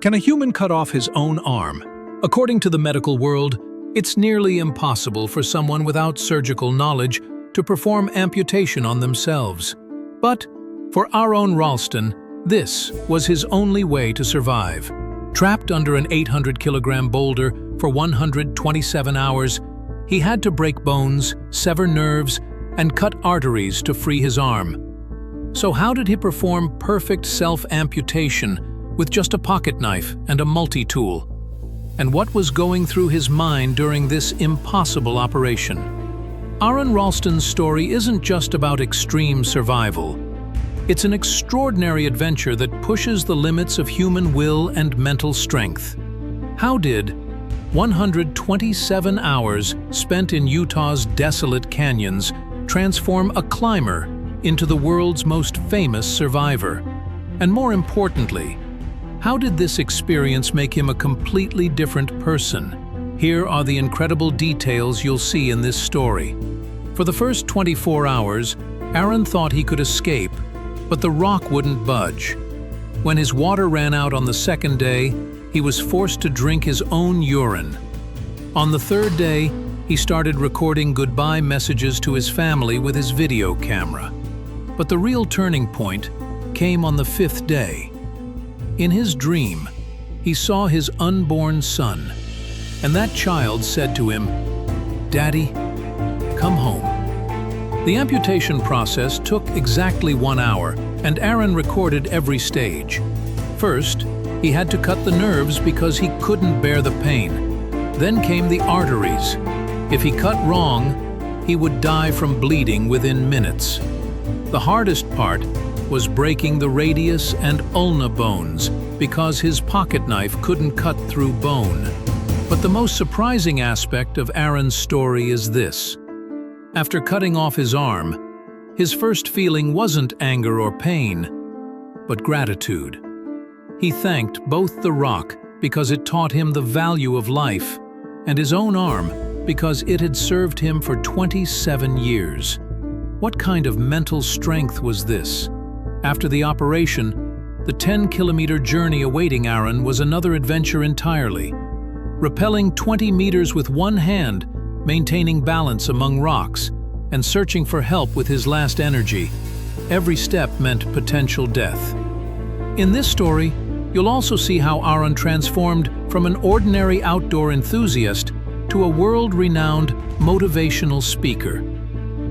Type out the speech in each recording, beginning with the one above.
Can a human cut off his own arm? According to the medical world, it's nearly impossible for someone without surgical knowledge to perform amputation on themselves. But for Aron Ralston, this was his only way to survive. Trapped under an 800-kilogram boulder for 127 hours, he had to break bones, sever nerves, and cut arteries to free his arm. So how did he perform perfect self-amputation with just a pocket knife and a multi-tool? And what was going through his mind during this impossible operation? Aron Ralston's story isn't just about extreme survival. It's an extraordinary adventure that pushes the limits of human will and mental strength. How did 127 hours spent in Utah's desolate canyons transform a climber into the world's most famous survivor? And more importantly, how did this experience make him a completely different person? Here are the incredible details you'll see in this story. For the first 24 hours, Aron thought he could escape, but the rock wouldn't budge. When his water ran out on the second day, he was forced to drink his own urine. On the third day, he started recording goodbye messages to his family with his video camera. But the real turning point came on the fifth day. In his dream, he saw his unborn son, and that child said to him, "Daddy, come home." The amputation process took exactly 1 hour, and Aron recorded every stage. First, he had to cut the nerves because he couldn't bear the pain. Then came the arteries. If he cut wrong, he would die from bleeding within minutes. The hardest part was breaking the radius and ulna bones because his pocket knife couldn't cut through bone. But the most surprising aspect of Aron's story is this. After cutting off his arm, his first feeling wasn't anger or pain, but gratitude. He thanked both the rock because it taught him the value of life, and his own arm because it had served him for 27 years. What kind of mental strength was this? After the operation, the 10-kilometer journey awaiting Aron was another adventure entirely. Rappelling 20 meters with one hand, maintaining balance among rocks, and searching for help with his last energy. Every step meant potential death. In this story, you'll also see how Aron transformed from an ordinary outdoor enthusiast to a world-renowned motivational speaker.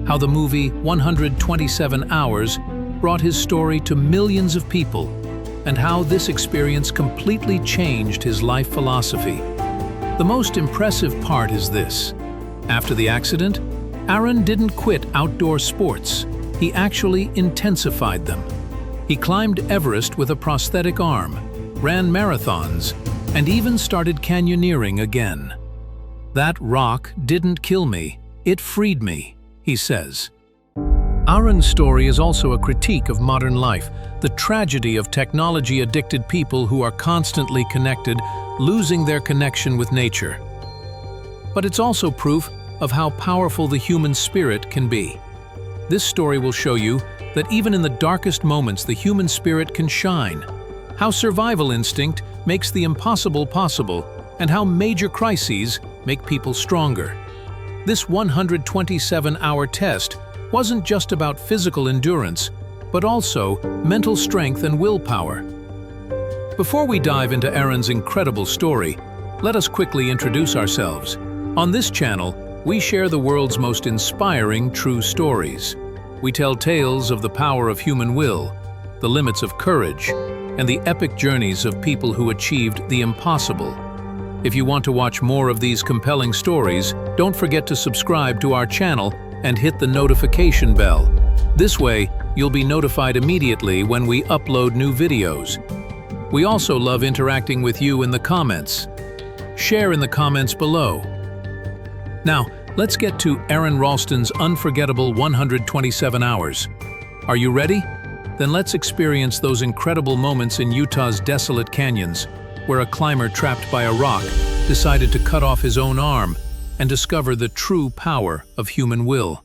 How the movie 127 Hours brought his story to millions of people, and how this experience completely changed his life philosophy. The most impressive part is this. After the accident, Aron didn't quit outdoor sports. He actually intensified them. He climbed Everest with a prosthetic arm, ran marathons, and even started canyoneering again. "That rock didn't kill me, it freed me," he says. Aron's story is also a critique of modern life, the tragedy of technology-addicted people who are constantly connected, losing their connection with nature. But it's also proof of how powerful the human spirit can be. This story will show you that even in the darkest moments the human spirit can shine, how survival instinct makes the impossible possible, and how major crises make people stronger. This 127-hour test wasn't just about physical endurance, but also mental strength and willpower. Before we dive into Aron's incredible story, let us quickly introduce ourselves. On this channel, we share the world's most inspiring true stories. We tell tales of the power of human will, the limits of courage, and the epic journeys of people who achieved the impossible. If you want to watch more of these compelling stories, don't forget to subscribe to our channel and hit the notification bell. This way, you'll be notified immediately when we upload new videos. We also love interacting with you in the comments. Share in the comments below. Now, let's get to Aron Ralston's unforgettable 127 hours. Are you ready? Then let's experience those incredible moments in Utah's desolate canyons, where a climber trapped by a rock decided to cut off his own arm and discover the true power of human will.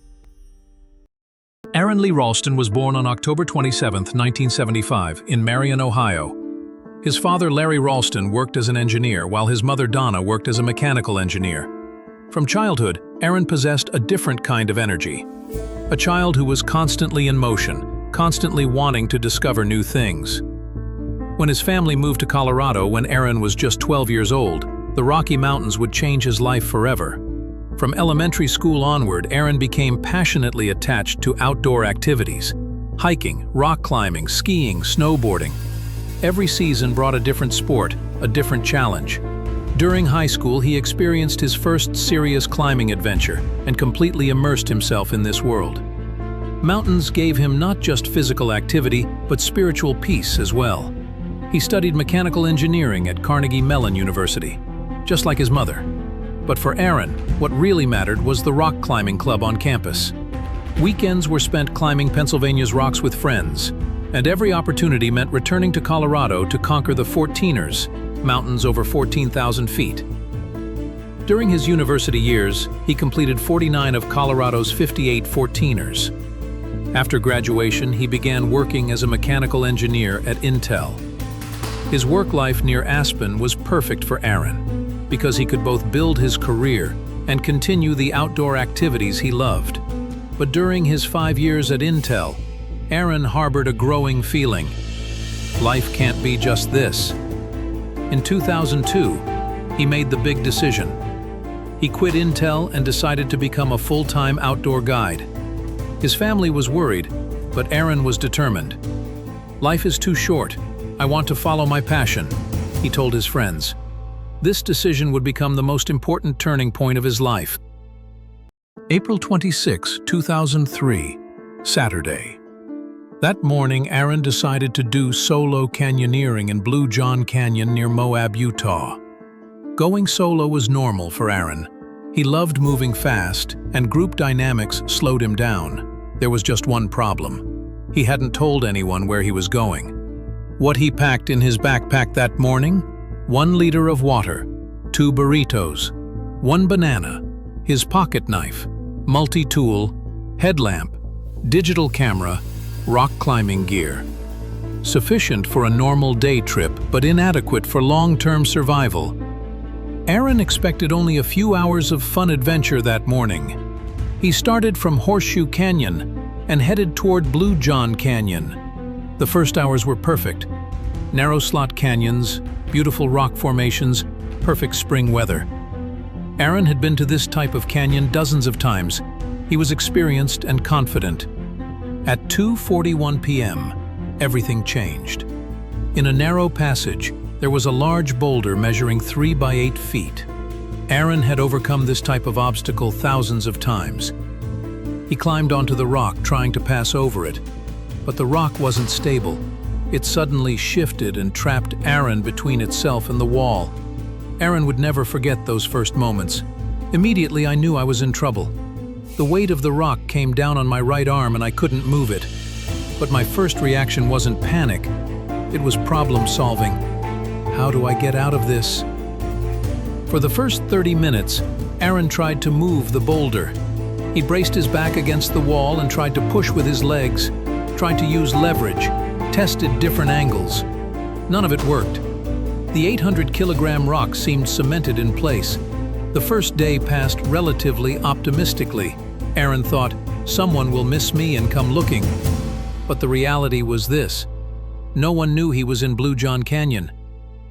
Aron Lee Ralston was born on October 27, 1975, in Marion, Ohio. His father, Larry Ralston, worked as an engineer, while his mother, Donna, worked as a mechanical engineer. From childhood, Aron possessed a different kind of energy. A child who was constantly in motion, constantly wanting to discover new things. When his family moved to Colorado when Aron was just 12 years old, the Rocky Mountains would change his life forever. From elementary school onward, Aron became passionately attached to outdoor activities. Hiking, rock climbing, skiing, snowboarding. Every season brought a different sport, a different challenge. During high school, he experienced his first serious climbing adventure and completely immersed himself in this world. Mountains gave him not just physical activity, but spiritual peace as well. He studied mechanical engineering at Carnegie Mellon University, just like his mother. But for Aron, what really mattered was the rock climbing club on campus. Weekends were spent climbing Pennsylvania's rocks with friends, and every opportunity meant returning to Colorado to conquer the 14ers, mountains over 14,000 feet. During his university years, he completed 49 of Colorado's 58 14ers. After graduation, he began working as a mechanical engineer at Intel. His work life near Aspen was perfect for Aron, because he could both build his career and continue the outdoor activities he loved. But during his 5 years at Intel, Aron harbored a growing feeling. Life can't be just this. In 2002, he made the big decision. He quit Intel and decided to become a full-time outdoor guide. His family was worried, but Aron was determined. "Life is too short. I want to follow my passion," he told his friends. This decision would become the most important turning point of his life. April 26, 2003, Saturday. That morning, Aron decided to do solo canyoneering in Blue John Canyon near Moab, Utah. Going solo was normal for Aron. He loved moving fast, and group dynamics slowed him down. There was just one problem. He hadn't told anyone where he was going. What he packed in his backpack that morning? 1 liter of water, 2 burritos, 1 banana, his pocket knife, multi-tool, headlamp, digital camera, rock climbing gear. Sufficient for a normal day trip, but inadequate for long-term survival. Aron expected only a few hours of fun adventure that morning. He started from Horseshoe Canyon and headed toward Blue John Canyon. The first hours were perfect. Narrow slot canyons, beautiful rock formations, perfect spring weather. Aron had been to this type of canyon dozens of times. He was experienced and confident. At 2:41 p.m., everything changed. In a narrow passage, there was a large boulder measuring 3 by 8 feet. Aron had overcome this type of obstacle thousands of times. He climbed onto the rock, trying to pass over it. But the rock wasn't stable. It suddenly shifted and trapped Aron between itself and the wall. Aron would never forget those first moments. Immediately, I knew I was in trouble. The weight of the rock came down on my right arm and I couldn't move it. But my first reaction wasn't panic. It was problem solving. How do I get out of this? For the first 30 minutes, Aron tried to move the boulder. He braced his back against the wall and tried to push with his legs, tried to use leverage, tested different angles. None of it worked. The 800-kilogram rock seemed cemented in place. The first day passed relatively optimistically. Aron thought, someone will miss me and come looking. But the reality was this. No one knew he was in Blue John Canyon.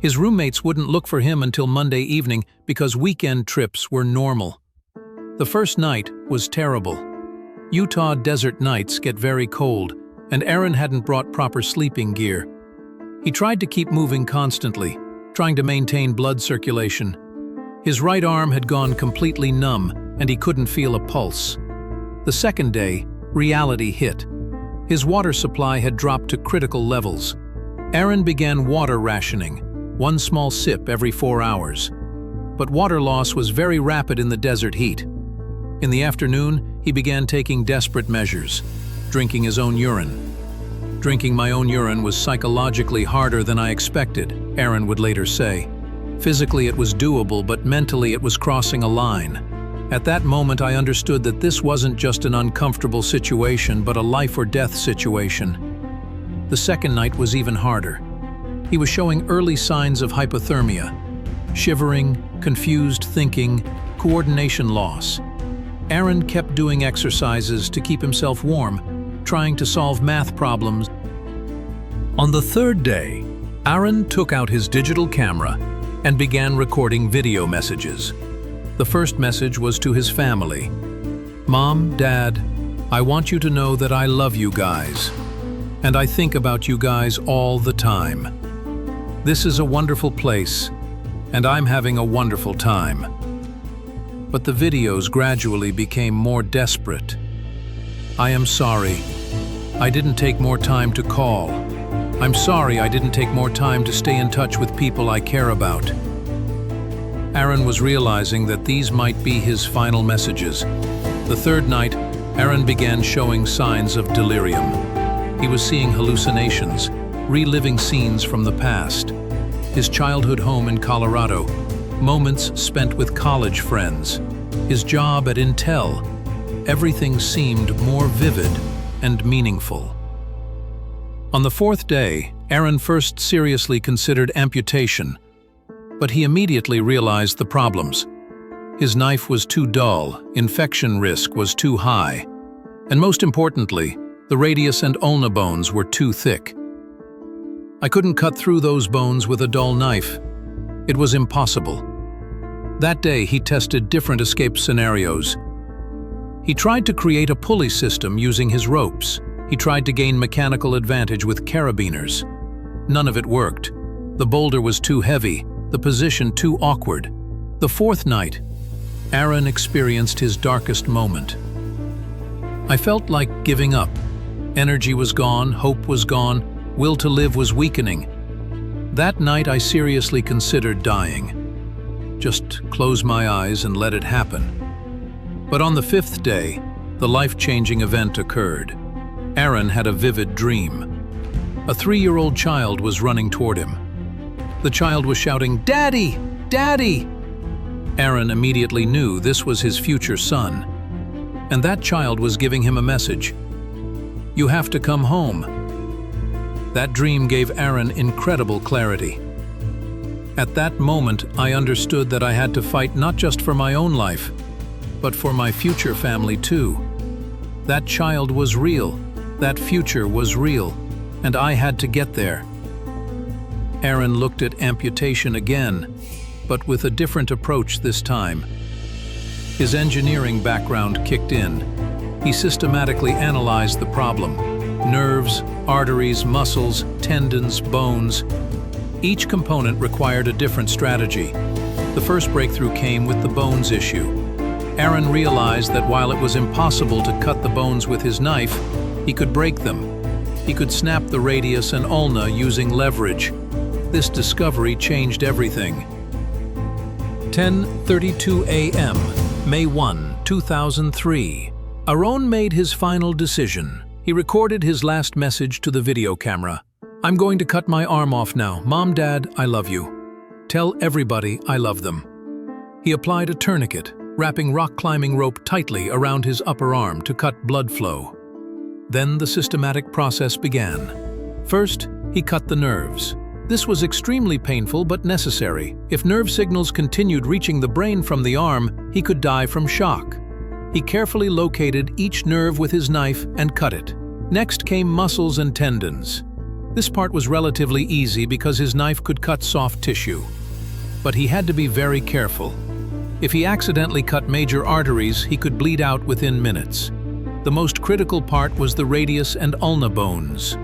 His roommates wouldn't look for him until Monday evening because weekend trips were normal. The first night was terrible. Utah desert nights get very cold, and Aron hadn't brought proper sleeping gear. He tried to keep moving constantly, trying to maintain blood circulation. His right arm had gone completely numb, and he couldn't feel a pulse. The second day, reality hit. His water supply had dropped to critical levels. Aron began water rationing, 1 small sip every 4 hours. But water loss was very rapid in the desert heat. In the afternoon, he began taking desperate measures, drinking his own urine. Drinking my own urine was psychologically harder than I expected, Aron would later say. Physically it was doable, but mentally it was crossing a line. At that moment I understood that this wasn't just an uncomfortable situation, but a life or death situation. The second night was even harder. He was showing early signs of hypothermia: shivering, confused thinking, coordination loss. Aron kept doing exercises to keep himself warm, trying to solve math problems. On the third day, Aron took out his digital camera and began recording video messages. The first message was to his family. "Mom, Dad, I want you to know that I love you guys, and I think about you guys all the time. This is a wonderful place, and I'm having a wonderful time." But the videos gradually became more desperate. "I am sorry. I didn't take more time to call. I'm sorry I didn't take more time to stay in touch with people I care about." Aron was realizing that these might be his final messages. The third night, Aron began showing signs of delirium. He was seeing hallucinations, reliving scenes from the past. His childhood home in Colorado, moments spent with college friends, his job at Intel. Everything seemed more vivid and meaningful. On the fourth day, Aron first seriously considered amputation, but he immediately realized the problems. His knife was too dull, infection risk was too high, and most importantly, the radius and ulna bones were too thick. "I couldn't cut through those bones with a dull knife. It was impossible." That day, he tested different escape scenarios. He tried to create a pulley system using his ropes. He tried to gain mechanical advantage with carabiners. None of it worked. The boulder was too heavy, the position too awkward. The fourth night, Aron experienced his darkest moment. "I felt like giving up. Energy was gone, hope was gone, will to live was weakening. That night I seriously considered dying. Just close my eyes and let it happen." But on the fifth day, the life-changing event occurred. Aron had a vivid dream. A 3-year-old child was running toward him. The child was shouting, "Daddy! Daddy!" Aron immediately knew this was his future son, and that child was giving him a message. "You have to come home." That dream gave Aron incredible clarity. At that moment, I understood that I had to fight not just for my own life, but for my future family too. That child was real, that future was real, and I had to get there. Aron looked at amputation again, but with a different approach this time. His engineering background kicked in. He systematically analyzed the problem. Nerves, arteries, muscles, tendons, bones. Each component required a different strategy. The first breakthrough came with the bones issue. Aron realized that while it was impossible to cut the bones with his knife, he could break them. He could snap the radius and ulna using leverage. This discovery changed everything. 10:32 a.m., May 1, 2003. Aron made his final decision. He recorded his last message to the video camera. "I'm going to cut my arm off now. Mom, Dad, I love you. Tell everybody I love them." He applied a tourniquet, wrapping rock climbing rope tightly around his upper arm to cut blood flow. Then the systematic process began. First, he cut the nerves. This was extremely painful but necessary. If nerve signals continued reaching the brain from the arm, he could die from shock. He carefully located each nerve with his knife and cut it. Next came muscles and tendons. This part was relatively easy because his knife could cut soft tissue. But he had to be very careful. If he accidentally cut major arteries, he could bleed out within minutes. The most critical part was the radius and ulna bones.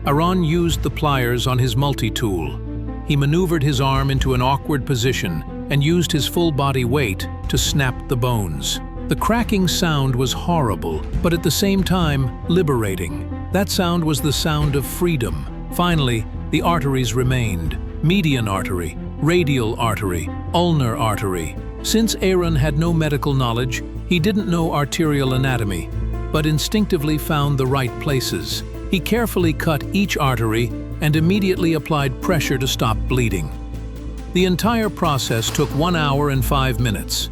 Aron used the pliers on his multitool. He maneuvered his arm into an awkward position and used his full body weight to snap the bones. The cracking sound was horrible, but at the same time, liberating. That sound was the sound of freedom. Finally, the arteries remained. Median artery, radial artery, ulnar artery. Since Aron had no medical knowledge, he didn't know arterial anatomy, but instinctively found the right places. He carefully cut each artery and immediately applied pressure to stop bleeding. The entire process took 1 hour and 5 minutes.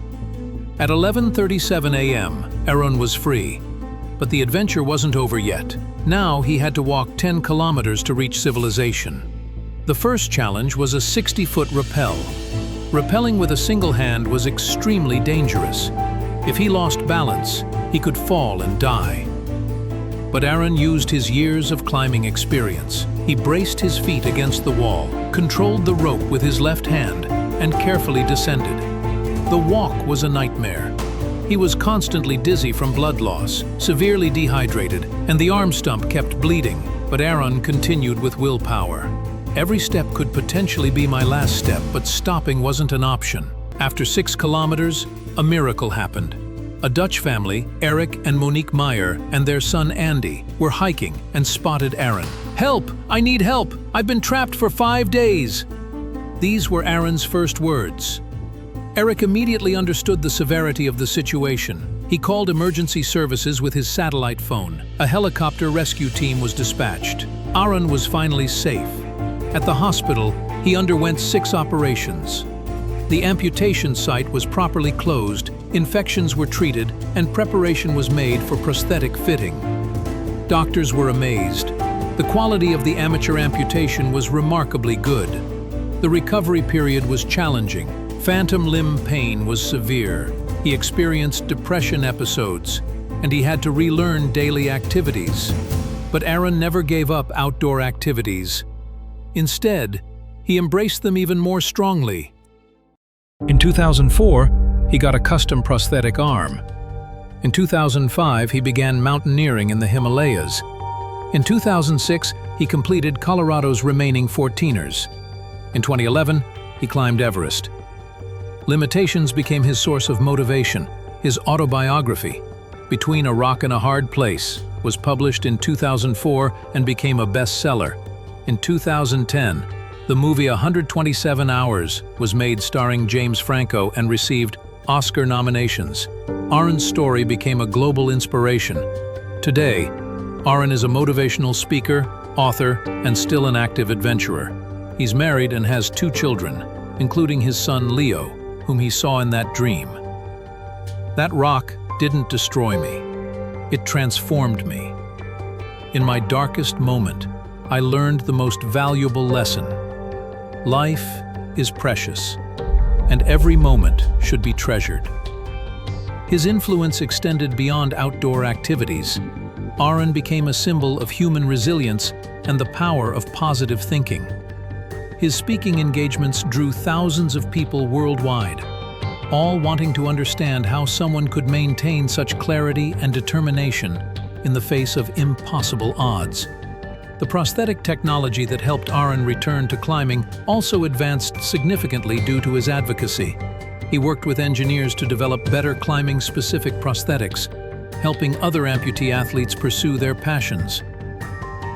At 11:37 a.m., Aron was free. But the adventure wasn't over yet. Now he had to walk 10 kilometers to reach civilization. The first challenge was a 60-foot rappel. Rappelling with a single hand was extremely dangerous. If he lost balance, he could fall and die. But Aron used his years of climbing experience. He braced his feet against the wall, controlled the rope with his left hand, and carefully descended. The walk was a nightmare. He was constantly dizzy from blood loss, severely dehydrated, and the arm stump kept bleeding, but Aron continued with willpower. Every step could potentially be my last step, but stopping wasn't an option. After 6 kilometers, a miracle happened. A Dutch family, Eric and Monique Meyer, and their son Andy, were hiking and spotted Aron. "Help! I need help! I've been trapped for 5 days!" These were Aron's first words. Eric immediately understood the severity of the situation. He called emergency services with his satellite phone. A helicopter rescue team was dispatched. Aron was finally safe. At the hospital, he underwent 6 operations. The amputation site was properly closed, infections were treated, and preparation was made for prosthetic fitting. Doctors were amazed. The quality of the amateur amputation was remarkably good. The recovery period was challenging. Phantom limb pain was severe. He experienced depression episodes, and he had to relearn daily activities. But Aron never gave up outdoor activities. Instead, he embraced them even more strongly. In 2004, he got a custom prosthetic arm. In 2005, he began mountaineering in the Himalayas. In 2006, he completed Colorado's remaining 14ers. In 2011, he climbed Everest. Limitations became his source of motivation. His autobiography, Between a Rock and a Hard Place, was published in 2004 and became a bestseller. In 2010, the movie 127 Hours was made starring James Franco and received Oscar nominations. Aron's story became a global inspiration. Today, Aron is a motivational speaker, author, and still an active adventurer. He's married and has 2 children, including his son Leo, whom he saw in that dream. That rock didn't destroy me. It transformed me. In my darkest moment, I learned the most valuable lesson. Life is precious, and every moment should be treasured. His influence extended beyond outdoor activities. Aron became a symbol of human resilience and the power of positive thinking. His speaking engagements drew thousands of people worldwide, all wanting to understand how someone could maintain such clarity and determination in the face of impossible odds. The prosthetic technology that helped Aron return to climbing also advanced significantly due to his advocacy. He worked with engineers to develop better climbing-specific prosthetics, helping other amputee athletes pursue their passions.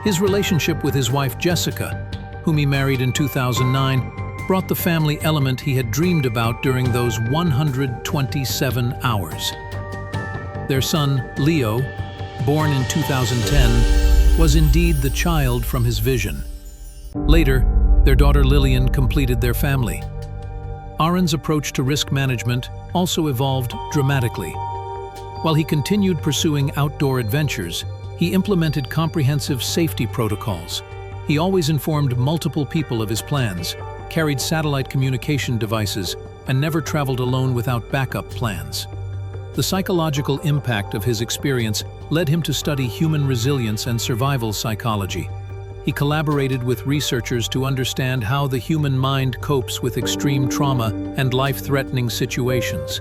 His relationship with his wife Jessica, whom he married in 2009, brought the family element he had dreamed about during those 127 hours. Their son, Leo, born in 2010, was indeed the child from his vision. Later, their daughter Lillian completed their family. Aron's approach to risk management also evolved dramatically. While he continued pursuing outdoor adventures, he implemented comprehensive safety protocols. He always informed multiple people of his plans, carried satellite communication devices, and never traveled alone without backup plans. The psychological impact of his experience led him to study human resilience and survival psychology. He collaborated with researchers to understand how the human mind copes with extreme trauma and life-threatening situations.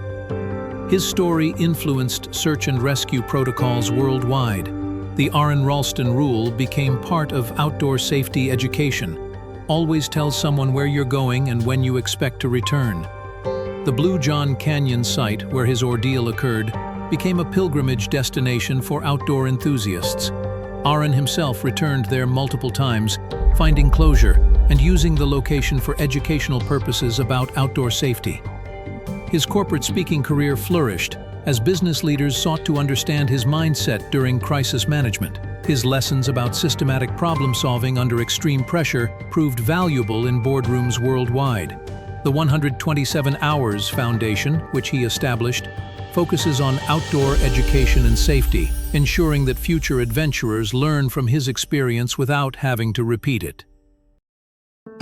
His story influenced search and rescue protocols worldwide. The Aron Ralston rule became part of outdoor safety education. Always tell someone where you're going and when you expect to return. The Blue John Canyon site where his ordeal occurred became a pilgrimage destination for outdoor enthusiasts. Aron himself returned there multiple times, finding closure and using the location for educational purposes about outdoor safety. His corporate speaking career flourished as business leaders sought to understand his mindset during crisis management. His lessons about systematic problem-solving under extreme pressure proved valuable in boardrooms worldwide. The 127 Hours Foundation, which he established, focuses on outdoor education and safety, ensuring that future adventurers learn from his experience without having to repeat it.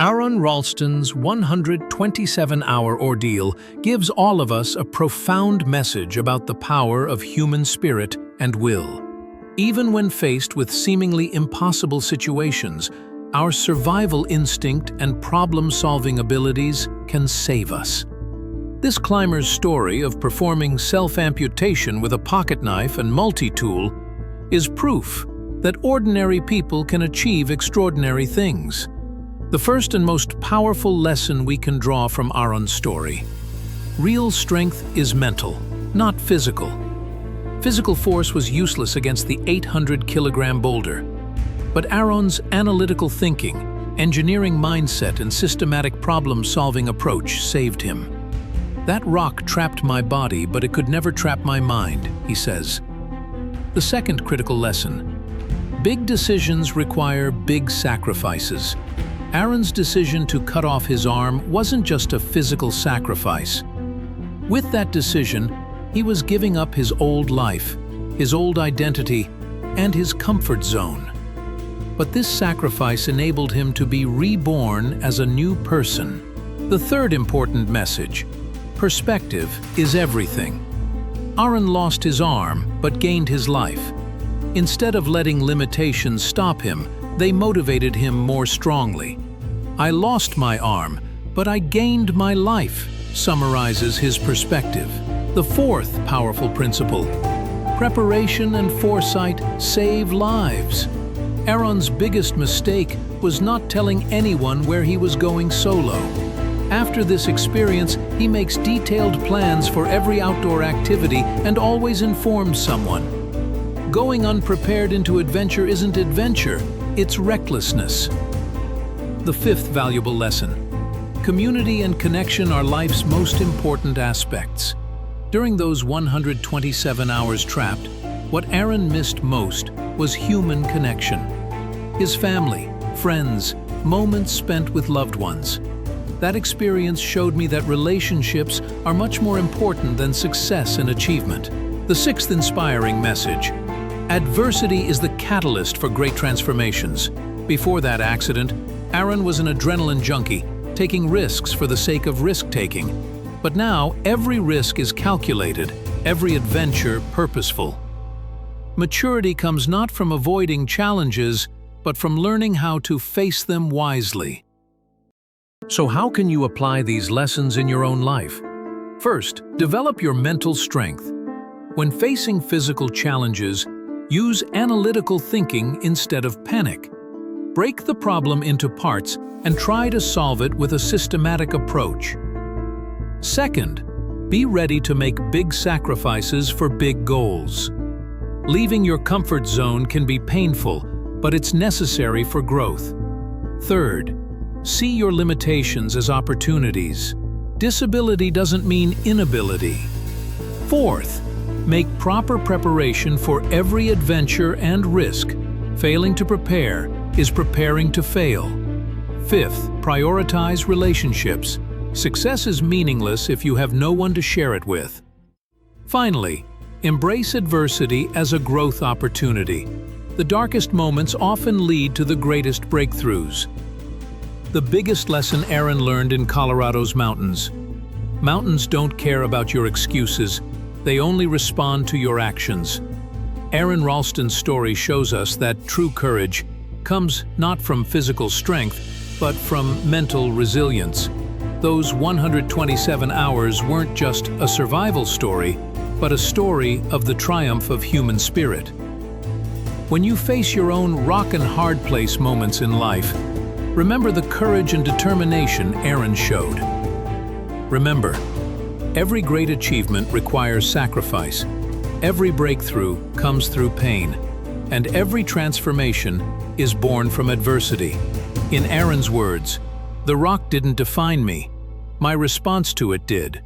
Aron Ralston's 127-hour ordeal gives all of us a profound message about the power of human spirit and will. Even when faced with seemingly impossible situations, our survival instinct and problem-solving abilities can save us. This climber's story of performing self-amputation with a pocket knife and multi-tool is proof that ordinary people can achieve extraordinary things. The first and most powerful lesson we can draw from Aron's story: real strength is mental, not physical. Physical force was useless against the 800-kilogram boulder. But Aron's analytical thinking, engineering mindset, and systematic problem-solving approach saved him. "That rock trapped my body, but it could never trap my mind," he says. The second critical lesson: big decisions require big sacrifices. Aron's decision to cut off his arm wasn't just a physical sacrifice. With that decision, he was giving up his old life, his old identity, and his comfort zone. But this sacrifice enabled him to be reborn as a new person. The third important message: perspective is everything. Aron lost his arm, but gained his life. Instead of letting limitations stop him, they motivated him more strongly. "I lost my arm, but I gained my life," summarizes his perspective. The fourth powerful principle: preparation and foresight save lives. Aron's biggest mistake was not telling anyone where he was going solo. After this experience, he makes detailed plans for every outdoor activity and always informs someone. Going unprepared into adventure isn't adventure, it's recklessness. The fifth valuable lesson: community and connection are life's most important aspects. During those 127 hours trapped, what Aron missed most was human connection. His family, friends, moments spent with loved ones. That experience showed me that relationships are much more important than success and achievement. The sixth inspiring message: adversity is the catalyst for great transformations. Before that accident, Aron was an adrenaline junkie, taking risks for the sake of risk-taking. But now, every risk is calculated, every adventure purposeful. Maturity comes not from avoiding challenges, but from learning how to face them wisely. So how can you apply these lessons in your own life? First, develop your mental strength. When facing physical challenges, use analytical thinking instead of panic. Break the problem into parts and try to solve it with a systematic approach. Second, be ready to make big sacrifices for big goals. Leaving your comfort zone can be painful, but it's necessary for growth. Third, see your limitations as opportunities. Disability doesn't mean inability. Fourth, make proper preparation for every adventure and risk. Failing to prepare is preparing to fail. Fifth, prioritize relationships. Success is meaningless if you have no one to share it with. Finally, embrace adversity as a growth opportunity. The darkest moments often lead to the greatest breakthroughs. The biggest lesson Aron learned in Colorado's mountains: mountains don't care about your excuses, they only respond to your actions. Aron Ralston's story shows us that true courage comes not from physical strength, but from mental resilience. Those 127 hours weren't just a survival story, but a story of the triumph of human spirit. When you face your own rock and hard place moments in life, remember the courage and determination Aron showed. Remember, every great achievement requires sacrifice. Every breakthrough comes through pain, and every transformation is born from adversity. In Aron's words, "The rock didn't define me. My response to it did."